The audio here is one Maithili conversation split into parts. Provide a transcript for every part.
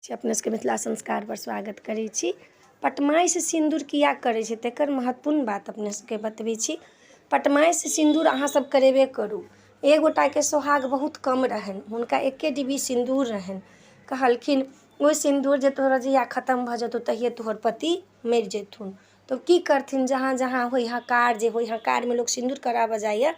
अपने सबके मिथिला संस्कार पर स्वागत करै छी। पटमाइश सिन्दूर किया करै छै तकर महत्वपूर्ण बात अपने सबके बतबै छी। पटमाइश सिन्दूर अहाँ सब करेबे करू। एक गोटा के सोहाग बहुत कम रहन, हुनका एके डिब्बी सिन्दूर रहन। कहलखिन ओ सिन्दूर जे तोहर जहिया खत्म भ जेतौ तहिए तोहर पति मरि जेथुन। तो की करथिन, जहाँ जहाँ होई हकार जे होई हकार में लोग सिन्दूर कराबऽ जाइए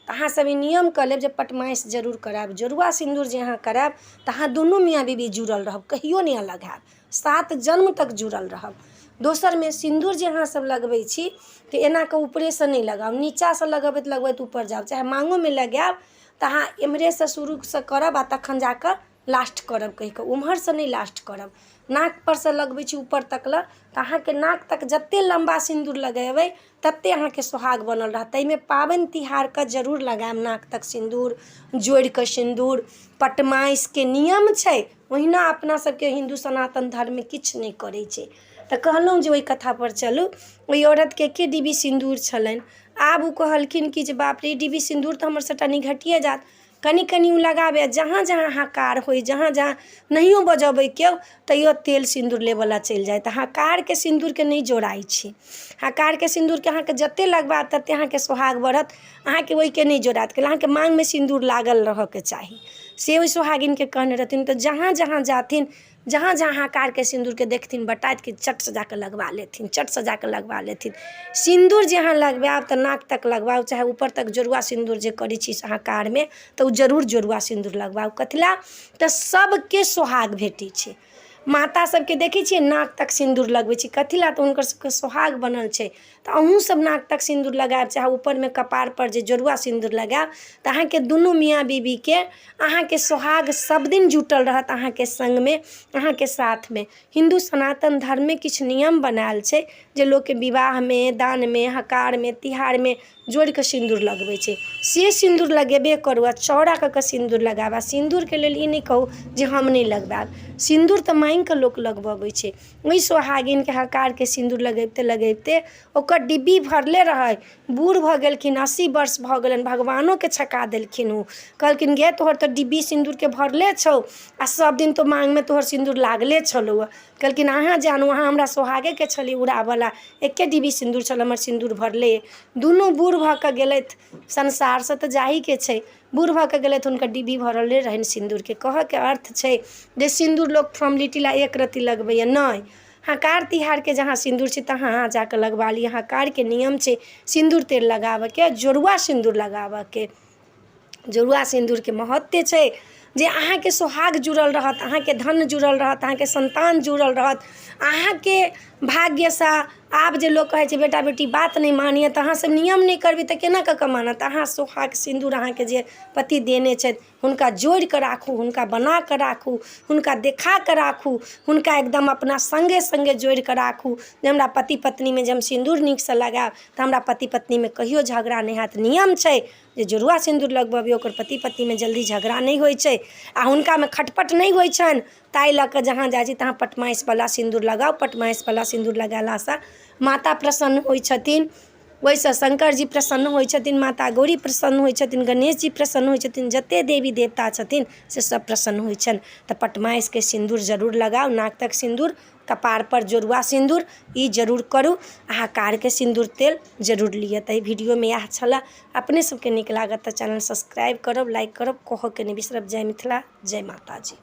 तो अहाँ सब नियम कऽ लेब जे पटमाइश जरूर कराब। जोरुआ सिन्दूर जे अहाँ कराब तो अहाँ दुनू मियाँ बीवी जुड़ल रहब, कहियो नहीं अलग हैब, 7 जन्म तक जुड़ल रहब। दोसर में सिन्दूर जे अहाँ सब लगबै छी तो एना के ऊपरे से नहीं लगाब, नीचा से लगबैत लगबैत ऊपर जाब। चाहे मांगो में लगाब तो अहाँ एम्हरे से शुरू से करब आ तखन जाकर लास्ट करब, कहि के उम्हर से नहीं लास्ट करब। नाक पर से लगबै छी ऊपर तक ल तो अहाँ के नाक तक जत्ते लंबा सिन्दूर लगेबै तत्ते अहाँ के सोहाग बनल रहत। तै में पाबनि तिहार के जरूर लगाएब नाक तक सिन्दूर, जोड़ के सिन्दूर। पटमाइश के नियम छै, ओहिना अपना सबके हिंदू सनातन धर्म में किछ नहीं करै छै। तो कहलहुँ जे ओहि कथा पर चलू। ओहि औरत के एके डिब्बी सिन्दूर छलनि। आब उ कहलखिन कि जे बाप रे, डिब्बी सिन्दूर तो हमर सबटा निघटिए जात। कनी कनी उ लगाबे, जहाँ जहाँ हकार होई, जहाँ जहाँ नहियो बजबै केओ तैयो तेल सिन्दूर लेवला चलि जाए। हकार के सिन्दूर के नहीं जोड़ाई छै। हकार के सिन्दूर के अहाँ के जत्ते लगबात तत्ते अहाँ के सोहाग बढ़त, अहाँ के ओहि के नहीं जोड़ात। अहाँ के मांग में सिन्दूर लागल रह के चाही, से ओहि सोहागिन के कहने रहथिन। तो जहाँ जहाँ जाथिन, जहाँ जहाँ हकार के सिन्दूर के देखथिन बटाइत के चट से जाकर लगवा लेथिन, चट से जाकर लगवा लेथिन। सिन्दूर जे अहाँ लगबाब तो नाक तक लगबाउ, चाहे ऊपर तक जोरुआ सिन्दूर जे करै छी हकार में तो जरूर जोरुआ सिन्दूर लगबाउ। कथिला तो सबके सोहाग भेटै छै। माता सबके देखै छियै नाक तक सिन्दूर लगबै छी, कथिला तो हुनकर सबके सोहाग बनल छै। तो अहूँ सब नाक तक सिन्दूर लगाएब, चाहे ऊपर में कपार पर जे जोरुआ सिन्दूर लगाएब तो अहाँ के दुनू मियाँ बीवी के अहाँ के सोहाग सब दिन जुटल रहत अहाँ के संग में, अहाँ के साथ में। हिंदू सनातन धर्म में किछ नियम बनायल छै जे लोग के विवाह में, दान में, हकार में, तिहार में जोड़ के सिन्दूर लगबै छै। से सिन्दूर लगेबे करू आ चौड़ा कऽ के सिन्दूर लगाब। सिन्दूर के लेल ई नहीं कहू जे हम नहीं लगबाब। सिन्दूर तो मांग के लोग लगबाबै छै। ओहि सोहागिन के हकार के सिन्दूर लगेबते लगेबते ओकर डिब्बी भरले रहै। बूढ़ भ गेलखिन, 80 वर्ष भ गेलन, भगवानो के छका देलखिन। उ कहलखिन गे तोहर तो डिब्बी सिन्दूर के भरले छौ आ सब दिन तो मांग में तोहर सिन्दूर लागले छलौ। कहलखिन अहाँ जानू, अहाँ हमरा सोहागे के छली उड़ावला, एके डिब्बी सिन्दूर छल, हमर सिन्दूर भरले। दुनू बूढ़ भ के गेलथि, संसार से तो जाही के छै। बूढ़ भ के गेलथि, हुनकर डिब्बी भरले रहनि सिन्दूर के। कह के अर्थ छै जे सिन्दूर लोग फॉर्मेलिटी ला एक रत्ती लगबैया नहीं। हकार तिहार के जहाँ सिन्दूर छै तहाँ जाके लगवा ली। हकार के नियम छै सिन्दूर तेल लगाबऽ के, जोरुआ सिन्दूर लगाबऽ के। जोरुआ सिन्दूर के महत्व छै जे अहाँ के सोहाग जुड़ल रहत, अहाँ के धन जुड़ल रहत, अहाँ के संतान जुड़ल रहत। अहाँ के भाग्य से आब जे लोग कहै छै बेटा बेटी बात नहीं मानिए तो अहाँ सब नियम नहीं करबै तो केना कऽ मानत। अहाँ सोहाग सिन्दूर अहाँ के जे पति देने छथि हुनका जोड़ के राखू, हुनका बना के राखू, हुनका देखा के राखू, हुनका एकदम अपना संगे संगे जोड़ के राखू जे हमरा पति पत्नी में जे हम सिन्दूर नीक से लगाएब तो हमरा पति पत्नी में कहियो झगड़ा नहीं हैत। नियम छै जे जोरुआ सिन्दूर लगबबियौ, ओकर पति पत्नी में जल्दी झगड़ा नहीं होइ छै आ हुनका में खटपट नहीं होइ छनि। ताहि लऽ कऽ जहाँ जाइ छी तहाँ पटमाइश वाला सिन्दूर लगाउ। पटमाइश वाला सिन्दूर लगाला से माता प्रसन्न होइ छथिन, ओहिसँ शंकर जी प्रसन्न होइ छथिन, माता गौरी प्रसन्न होइ छथिन, गणेश जी प्रसन्न होइ छथिन, जते देवी देवता छथिन से सब प्रसन्न होइ छनि। तऽ पटमाइश के सिन्दूर जरूर लगाउ, नाक तक सिन्दूर, कपार पर जोरुआ सिन्दूर, ई जरूर करू। हकार के सिन्दूर तेल जरूर लिअ। तऽ वीडियो में यह छला। अपने सबके नीक लागत तऽ चैनल सब्सक्राइब करब, लाइक करब, कहऽ के नहीं बिसरब। जय मिथिला, जय माता जी।